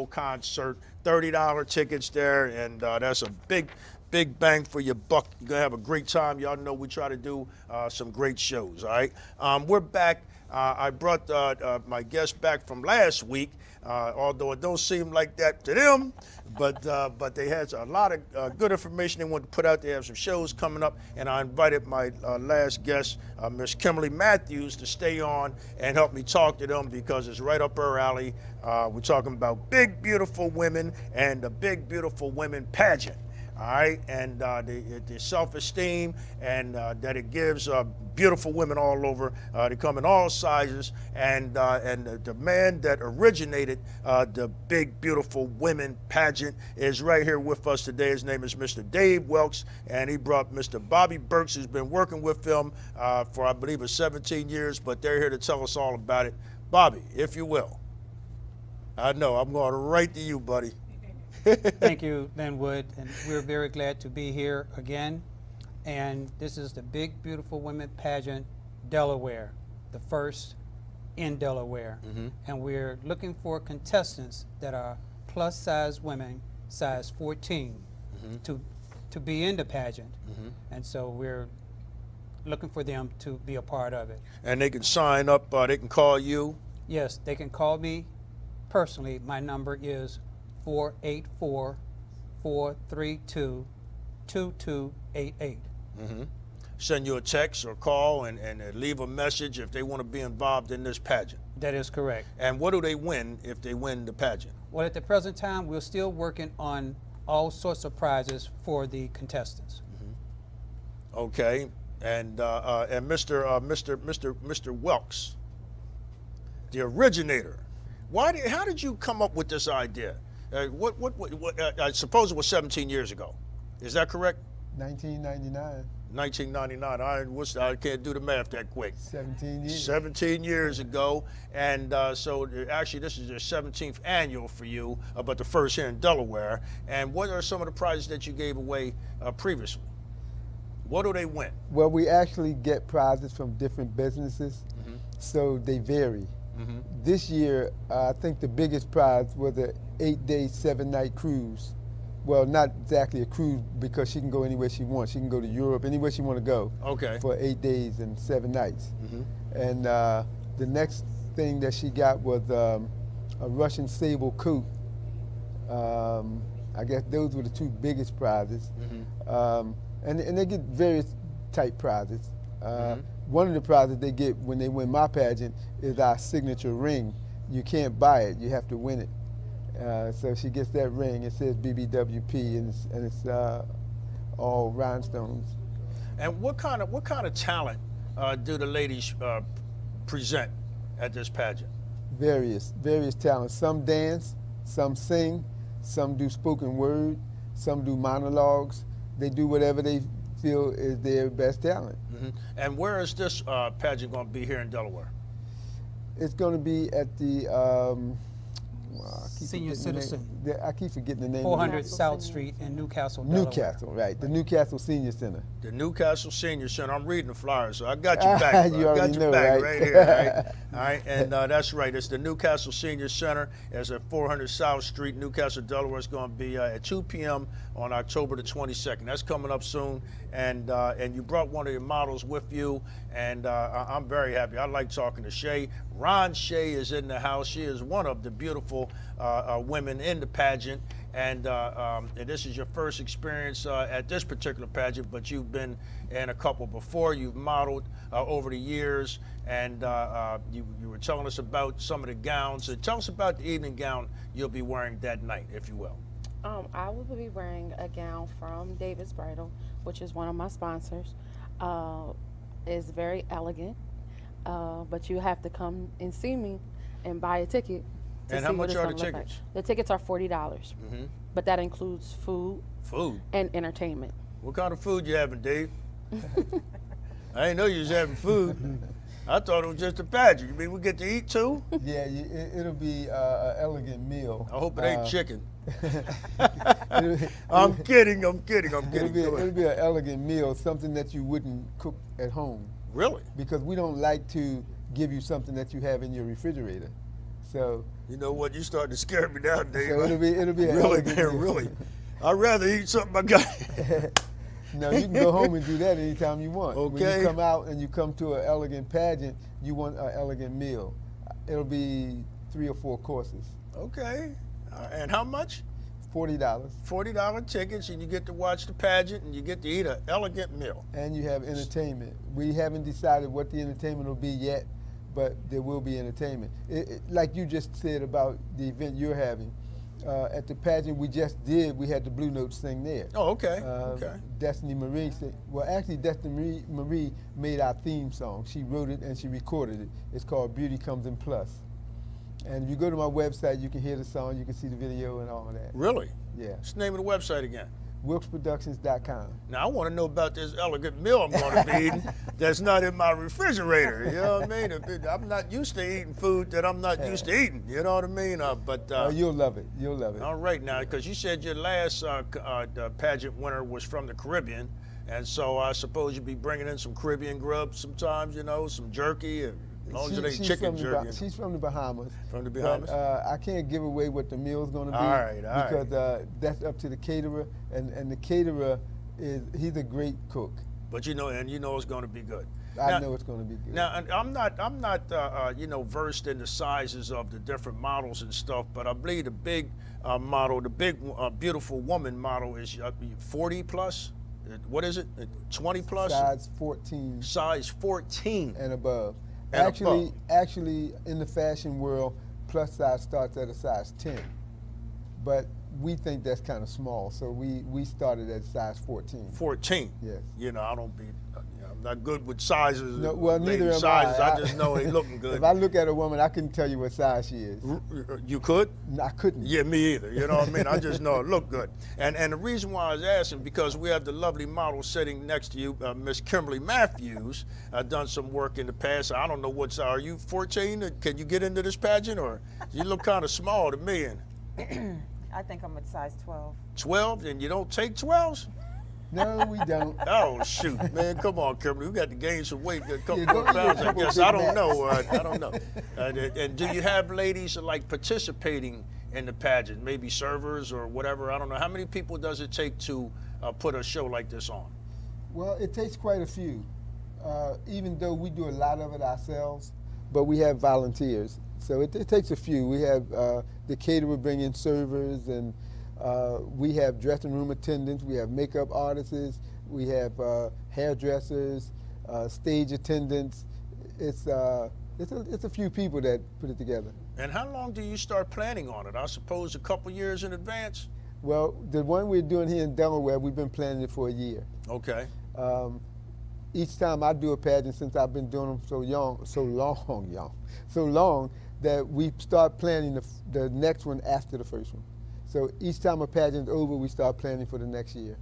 concert, $30 tickets there, and that's a big bang for your buck. You're gonna have a great time. Y'all know we try to do some great shows, all right? We're back. I brought my guest back from last week, although it don't seem like that to them, but they had a lot of good information they wanted to put out. They have some shows coming up, and I invited my last guest, Miss Kimberly Matthews, to stay on and help me talk to them because it's right up her alley. We're talking about big, beautiful women and the Big, Beautiful Women Pageant. All right, and the self-esteem and that it gives beautiful women all over. They come in all sizes, and the man that originated the Big Beautiful Women Pageant is right here with us today. His name is Mr. Dave Welks, and he brought Mr. Bobby Burks, who's been working with him for, I believe, 17 years, but they're here to tell us all about it. Bobby, if you will. I know, I'm going right to you, buddy. Thank you, Linwood, and we're very glad to be here again. And this is the Big Beautiful Women Pageant, Delaware, the first in Delaware. And we're looking for contestants that are plus-size women, size 14, to be in the pageant. And so we're looking for them to be a part of it. And they can sign up, they can call you? Yes, they can call me personally. My number is 484-432-2288. Send you a text or call and leave a message if they want to be involved in this pageant. That is correct. And what do they win if they win the pageant? Well, at the present time, we're still working on all sorts of prizes for the contestants. Okay, and Mr. Welks, the originator. How did you come up with this idea? I suppose it was 17 years ago. Is that correct? 1999. 1999. I can't do the math that quick. 17 years. 17 years ago. And so actually this is your 17th annual for you, but the first here in Delaware. And what are some of the prizes that you gave away previously? What do they win? Well, we actually get prizes from different businesses, so they vary. This year, I think the biggest prize was an 8-day, 7-night cruise. Well, not exactly a cruise because she can go anywhere she wants. She can go to Europe, anywhere she want to go. Okay. For 8 days and 7 nights. And the next thing that she got was a Russian sable coat. I guess those were the two biggest prizes. And they get various type prizes. One of the prizes they get when they win my pageant is our signature ring. You can't buy it, you have to win it. So she gets that ring, it says BBWP, and it's all rhinestones. And what kind of talent do the ladies present at this pageant? Various talents. Some dance, some sing, some do spoken word, some do monologues. They do whatever they feel is their best talent. And where is this pageant going to be here in Delaware? It's going to be at the Senior Citizen. I keep forgetting the name. 400 South Street in Newcastle, Delaware. Newcastle, right. The Newcastle Senior Center. The Newcastle Senior Center. I'm reading the flyers, so I got your back. You I got already your know, back right? here. Right? All right, and that's right. It's the Newcastle Senior Center. It's at 400 South Street, Newcastle, Delaware. It's going to be at 2 p.m. on October the 22nd. That's coming up soon. And you brought one of your models with you, and I'm very happy. I like talking to Shay. Ron Shay is in the house. She is one of the beautiful women in the pageant, and this is your first experience at this particular pageant, but you've been in a couple before. You've modeled over the years, and you were telling us about some of the gowns. So tell us about the evening gown you'll be wearing that night, if you will. I will be wearing a gown from David's Bridal, which is one of my sponsors. It's very elegant, but you have to come and see me and buy a ticket. And how much are the tickets? Like. The tickets are $40, but that includes food and entertainment. What kind of food you having, Dave? I didn't know you was having food. I thought it was just a pageant. You mean we get to eat too? Yeah, it'll be an elegant meal. I hope it ain't chicken. I'm kidding. It'll be an elegant meal, something that you wouldn't cook at home. Really? Because we don't like to give you something that you have in your refrigerator. So You know what? You starting to scare me now, Dave. so it'll be an really, elegant man, meal. really. I'd rather eat something I got. No, you can go home and do that anytime you want. When Okay. you come out and you come to an elegant pageant, you want an elegant meal. It'll be 3 or 4 courses, Okay. And how much? $40, $40 tickets, and you get to watch the pageant, and you get to eat an elegant meal. and you have entertainment. We haven't decided what the entertainment will be yet, but there will be entertainment. Like you just said about the event you're having, at the pageant we just did, we had the Blue Notes sing there. Oh, okay. Okay. Destiny Marie sang. Well, actually, Destiny Marie made our theme song. She wrote it and she recorded it. It's called Beauty Comes in Plus. And if you go to my website, you can hear the song, you can see the video and all of that. Really? Yeah. What's the name of the website again? WilksProductions.com. Now, I want to know about this elegant meal I'm going to be eating that's not in my refrigerator. You know what I mean? I'm not used to eating food that I'm not used to eating. You know what I mean? You'll love it. You'll love it. All right, now, because you said your last pageant winner was from the Caribbean, and so I suppose you'd be bringing in some Caribbean grub sometimes, you know, some jerky, as long as it ain't chicken jerky. She's from the Bahamas. From the Bahamas? But, I can't give away what the meal's going to be. All right, all right. because that's up to the caterer, and the caterer he's a great cook. But you know it's going to be good. I know it's going to be good. Now, I'm not versed in the sizes of the different models and stuff, but I believe the big model, the big beautiful woman model is 40 plus. What is it? 20 plus? Size 14 Size 14 and above. And Actually, in the fashion world, plus size starts at a size 10. But we think that's kind of small, so we started at size 14. 14. Yes. You know, I'm not good with sizes. No, well, lady neither am sizes. I. I just know they looking good. If I look at a woman, I couldn't tell you what size she is. You could? I couldn't. Yeah, me either. You know what I mean? I just know it looked good. And the reason why I was asking, because we have the lovely model sitting next to you, Miss Kimberly Matthews, done some work in the past. I don't know what size. Are you 14? Can you get into this pageant? Or you look kind of small to me. And I think I'm at size 12. 12? And you don't take 12s? No, we don't. Oh, shoot, man. Come on, Kimberly. We got to gain some weight, a couple Yeah, more go eat a pounds, I couple guess. Big I don't Macs. know. I don't know. And do you have ladies like participating in the pageant, maybe servers or whatever? I don't know. How many people does it take to put a show like this on? Well, it takes quite a few, even though we do a lot of it ourselves, but we have volunteers. So it takes a few. We have the caterer bring in servers, and we have dressing room attendants, we have makeup artists, we have hairdressers, stage attendants. It's a few people that put it together. And how long do you start planning on it? I suppose a couple years in advance? Well, the one we're doing here in Delaware, we've been planning it for a year. Okay. Each time I do a pageant, since I've been doing them so long that we start planning the next one after the first one. So each time a pageant's over, we start planning for the next year.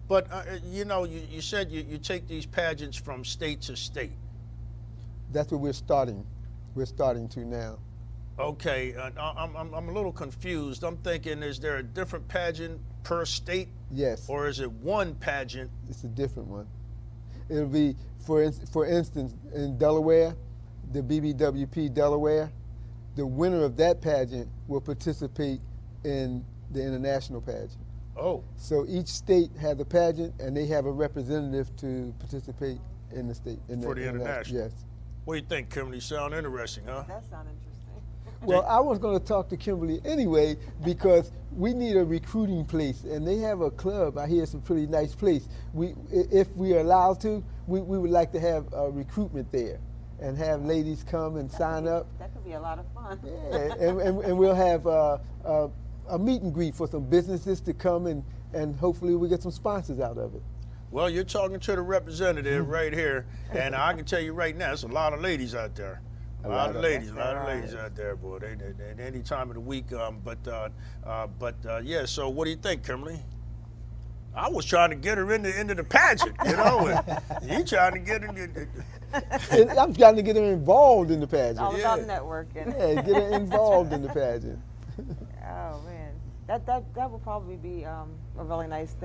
But, you said you take these pageants from state to state. That's what we're starting. We're starting to now. Okay, I'm a little confused. I'm thinking, is there a different pageant per state? Yes. Or is it one pageant? It's a different one. It'll be, for instance, in Delaware, the BBWP Delaware, the winner of that pageant will participate in the international pageant. Oh. So each state has a pageant, and they have a representative to participate in the state. For the international. Yes. What do you think, Kimberly? Sound interesting, huh? That sounds interesting. Well, I was going to talk to Kimberly anyway because we need a recruiting place, and they have a club. I hear it's a pretty nice place. If we are allowed to, we would like to have a recruitment there and have ladies come and sign up. That could be a lot of fun. Yeah, and we'll have a meet and greet for some businesses to come, and hopefully we get some sponsors out of it. Well, you're talking to the representative right here, and I can tell you right now, there's a lot of ladies out there. A lot of ladies out there, boy. They any time of the week. Yeah. So, what do you think, Kimberly? I was trying to get her into the pageant, you know. And you trying to get her. I'm trying to get her involved in the pageant. All about networking. Yeah, get her involved in the pageant. Oh man, that would probably be a really nice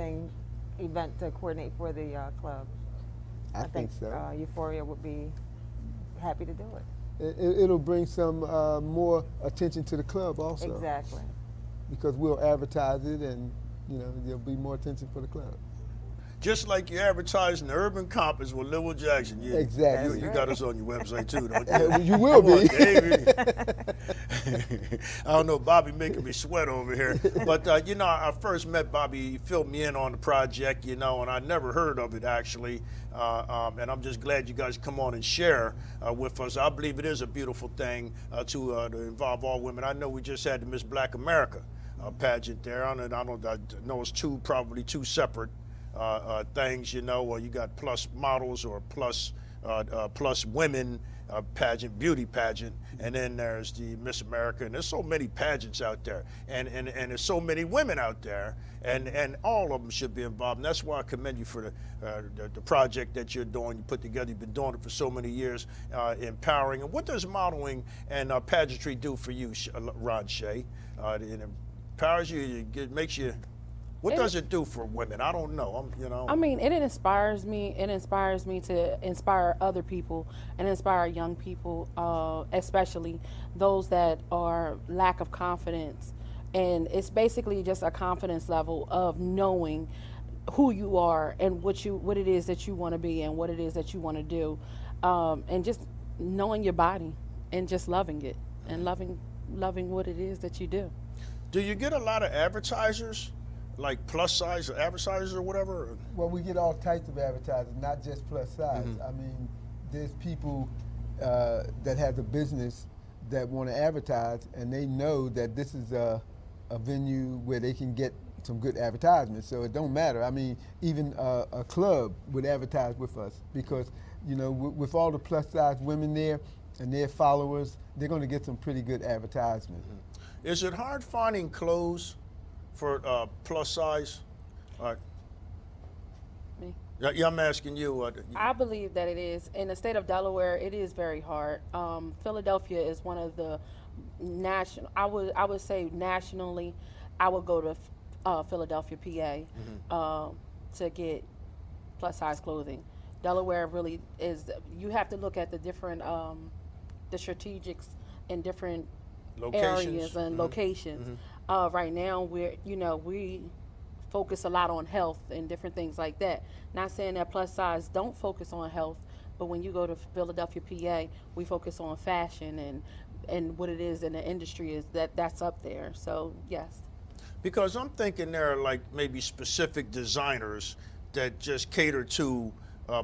event to coordinate for the club. I think so. Euphoria would be happy to do it. it'll bring some more attention to the club also. Exactly. Because we'll advertise it, and there'll be more attention for the club. Just like you advertising the Urban Compass with Linwood Jackson. Exactly. You got us on your website too, don't you? You will Come on, be. David. I don't know, Bobby making me sweat over here. But, I first met Bobby, he filled me in on the project, and I never heard of it actually. And I'm just glad you guys come on and share with us. I believe it is a beautiful thing to involve all women. I know we just had the Miss Black America pageant there. I know it's probably two separate things, or you got plus models or plus women pageant, beauty pageant, and then there's the Miss America, and there's so many pageants out there, and there's so many women out there, and all of them should be involved, and that's why I commend you for the project that you're doing. You put together, you've been doing it for so many years, empowering. And what does modeling and pageantry do for you, Ron Shea? It empowers you, it makes you. What does it do for women? I don't know. I mean, it inspires me. It inspires me to inspire other people and inspire young people, especially those that are lack of confidence. And it's basically just a confidence level of knowing who you are and what it is that you want to be and what it is that you want to do, and just knowing your body and just loving it and loving what it is that you do. Do you get a lot of advertisers? Like plus size advertisers or whatever? Well, we get all types of advertisers, not just plus size. I mean, there's people that have a business that want to advertise, and they know that this is a venue where they can get some good advertisements. So it don't matter. I mean, even a club would advertise with us because, with all the plus size women there and their followers, they're going to get some pretty good advertisement. Is it hard finding clothes for plus size? Me? Yeah, I'm asking you. I believe that it is. In the state of Delaware, it is very hard. Philadelphia is one of the national, I would say nationally, I would go to Philadelphia, PA, to get plus size clothing. Delaware really is, you have to look at the different, the strategics in different areas and locations. Right now, we focus a lot on health and different things like that. Not saying that plus size don't focus on health, but when you go to Philadelphia, PA, we focus on fashion and what it is in the industry is that's up there. So yes. Because I'm thinking there are like maybe specific designers that just cater to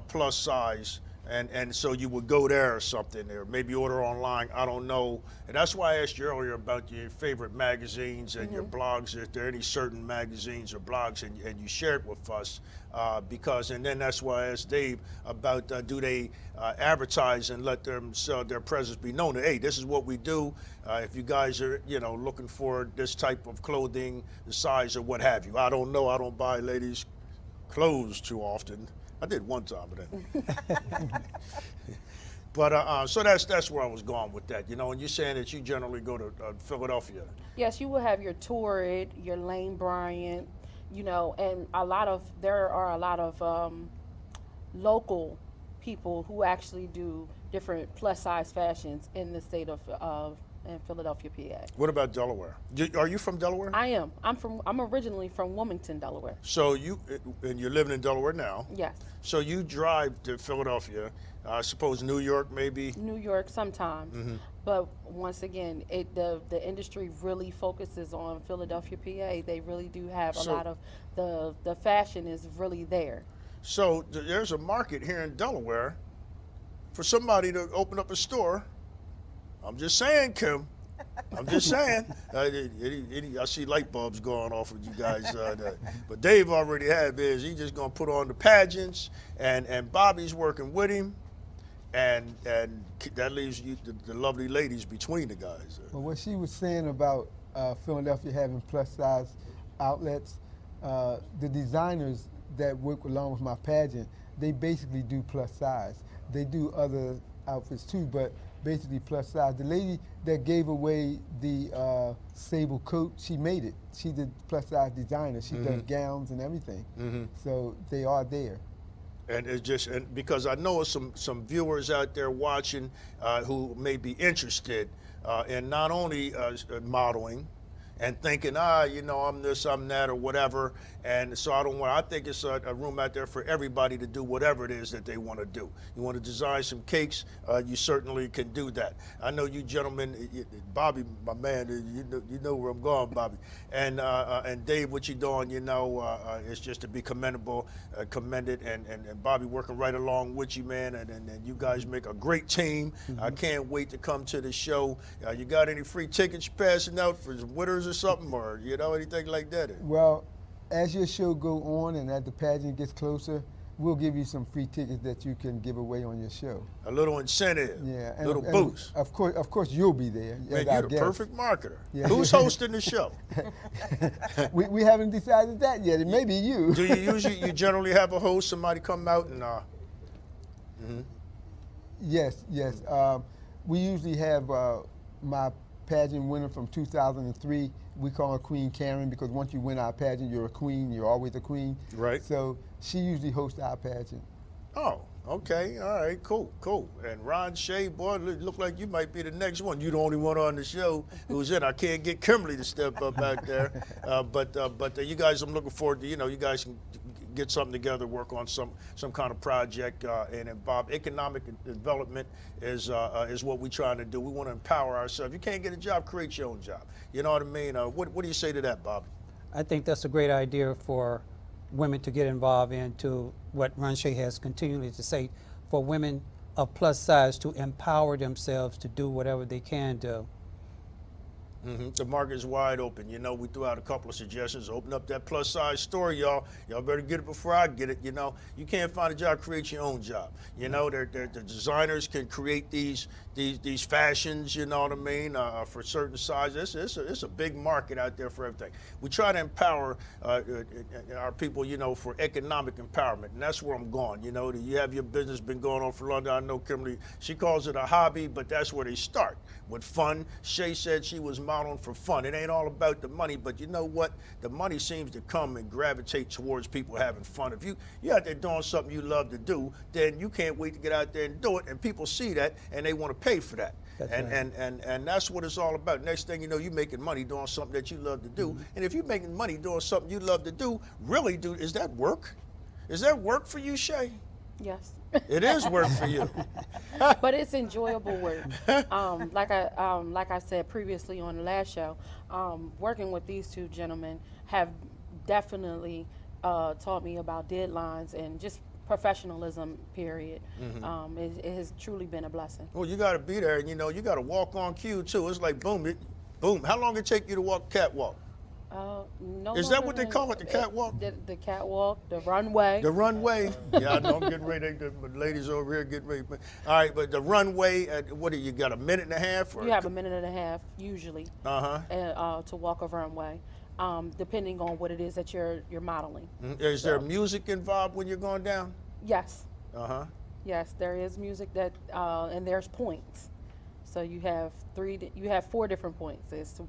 plus size. And so you would go there or something, or maybe order online, I don't know. And that's why I asked you earlier about your favorite magazines and your blogs. If there are any certain magazines or blogs, and you share it with us, and then that's why I asked Dave about do they advertise and let their presence be known that, hey, this is what we do. If you guys are, looking for this type of clothing, the size or what have you. I don't know, I don't buy ladies' clothes too often. I did one time, but so that's where I was going with that, and you're saying that you generally go to Philadelphia. Yes, you will have your Torrid, your Lane Bryant, and there are a lot of local people who actually do different plus size fashions in the state of in Philadelphia, PA. What about Delaware? Are you from Delaware? I am. I'm originally from Wilmington, Delaware. So you're living in Delaware now? Yes. So you drive to Philadelphia, I suppose New York maybe? New York sometimes. But once again, the industry really focuses on Philadelphia, PA. They really do have a lot of the fashion is really there. So there's a market here in Delaware for somebody to open up a store. I'm just saying, Kim. I'm just saying. I see light bulbs going off with you guys. But Dave already had his. He's just going to put on the pageants, and Bobby's working with him, and that leaves you the lovely ladies between the guys. Well, what she was saying about Philadelphia having plus size outlets, the designers that work along with my pageant, they basically do plus size. They do other outfits too, but basically plus size. The lady that gave away the sable coat, she made it. She did plus size designer. She does gowns and everything. So they are there. And it's just because I know some viewers out there watching who may be interested in not only modeling and thinking, you know, I'm this, I'm that, or whatever. And so I think it's a room out there for everybody to do whatever it is that they want to do. You want to design some cakes, you certainly can do that. I know you gentlemen, Bobby, my man, you know where I'm going, Bobby. And Dave, what you doing, you know, it's just to be commendable, commended, and Bobby working right along with you, man, and you guys make a great team. I can't wait to come to the show. You got any free tickets passing out for winners or something, or, you know, anything like that? Well, as your show go on and as the pageant gets closer, we'll give you some free tickets that you can give away on your show. A little incentive, yeah, a little boost. Of course, you'll be there. Man, you're the perfect marketer. Yeah. Who's hosting the show? we haven't decided that yet. It may be you. Do you generally have a host, somebody come out and Yes. We usually have my pageant winner from 2003. We call her Queen Karen because once you win our pageant, you're a queen. You're always a queen. Right. So she usually hosts our pageant. Oh, okay. All right, cool. And Ron Shea, boy, look like you might be the next one. You're the only one on the show who's in. I can't get Kimberly to step up back there. But you guys, I'm looking forward to, you know, you guys can get something together, work on some kind of project, and involve economic development is what we're trying to do. We want to empower ourselves. You can't get a job, create your own job. You know what I mean? What do you say to that, Bobby? I think that's a great idea for women to get involved into what Ranche has continually to say, for women of plus size to empower themselves to do whatever they can do. The market is wide open. You know, we threw out a couple of suggestions. Open up that plus size store, y'all. Y'all better get it before I get it. You know, you can't find a job, create your own job. You know, the designers can create these fashions. You know what I mean? For certain sizes, it's a big market out there for everything. We try to empower our people, you know, for economic empowerment, and that's where I'm going. You know, you have your business been going on for long. I know Kimberly, she calls it a hobby, but that's where they start with fun. Shay said she was modeling for fun. It ain't all about the money, but you know what? The money seems to come and gravitate towards people having fun. If you out there doing something you love to do, then you can't wait to get out there and do it, and people see that and they want to pay for that. That's and, right. and that's what it's all about. Next thing you know, you're making money doing something that you love to do. And if you're making money doing something you love to do, really, dude, is that work? Is that work for you, Shay? Yes. It is work for you. But it's enjoyable work. Like I said previously on the last show, working with these two gentlemen have definitely taught me about deadlines and just professionalism, period. It has truly been a blessing. Well, you got to be there, and you know, you got to walk on cue too. It's like boom, boom. How long it take you to walk catwalk? No. Is that what they call it, the catwalk? The catwalk, the runway. The runway. Yeah, I know I'm getting ready. The ladies over here getting ready. All right, but the runway. What do you got? A minute and a half? Or You have a minute and a half usually. To walk a runway, depending on what it is that you're modeling. Mm-hmm. Is there music involved when you're going down? Yes. Yes, there is music that, and there's points. So you have 4 different points. It's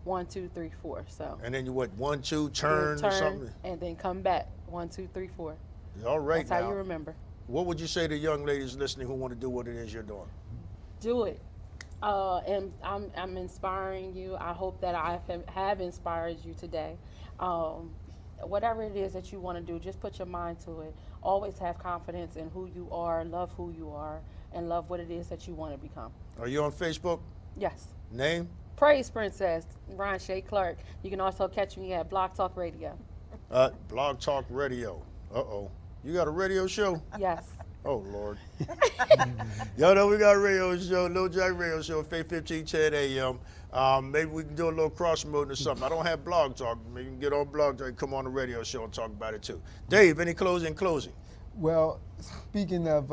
1, 2, 3, 4. So. And then you what? 1, 2, turn or something. And then come back. 1, 2, 3, 4. All right. That's now, how you remember. What would you say to young ladies listening who want to do what it is you're doing? Do it. And I'm inspiring you. I hope that I have inspired you today. Whatever it is that you want to do, just put your mind to it. Always have confidence in who you are, love who you are, and love what it is that you want to become. Are you on Facebook? Yes. Name? Praise Princess, Ron Shea Clark. You can also catch me at Blog Talk Radio. Blog Talk Radio. Uh-oh. You got a radio show? Yes. Oh, Lord. Y'all know we got a radio show, Lil Jack Radio Show, 8:15, 10 a.m. Maybe we can do a little cross promoting or something. I don't have Blog Talk. Maybe you can get on Blog Talk, come on the radio show and talk about it too. Dave, any closing? Well, speaking of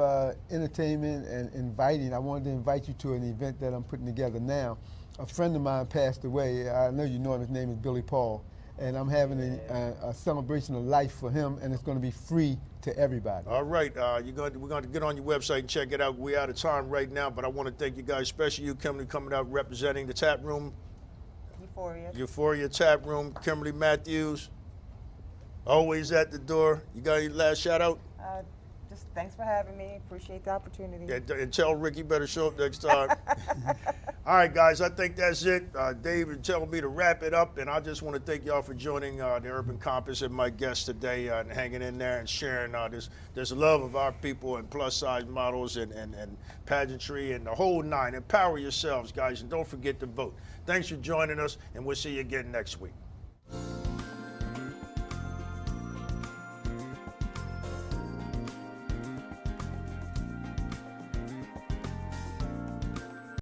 entertainment and inviting, I wanted to invite you to an event that I'm putting together now. A friend of mine passed away. I know you know him. His name is Billy Paul. And I'm having a celebration of life for him, and it's going to be free to everybody. All right. We're going to get on your website and check it out. We're out of time right now, but I want to thank you guys, especially you, Kimberly, coming out representing the tap room. Euphoria Tap Room. Kimberly Matthews, always at the door. You got any last shout out? just thanks for having me. Appreciate the opportunity. And tell Ricky better show up next time. All right, guys, I think that's it. David telling me to wrap it up, and I just want to thank y'all for joining the Urban Compass and my guests today and hanging in there and sharing this love of our people and plus-size models and pageantry and the whole nine. Empower yourselves, guys, and don't forget to vote. Thanks for joining us, and we'll see you again next week.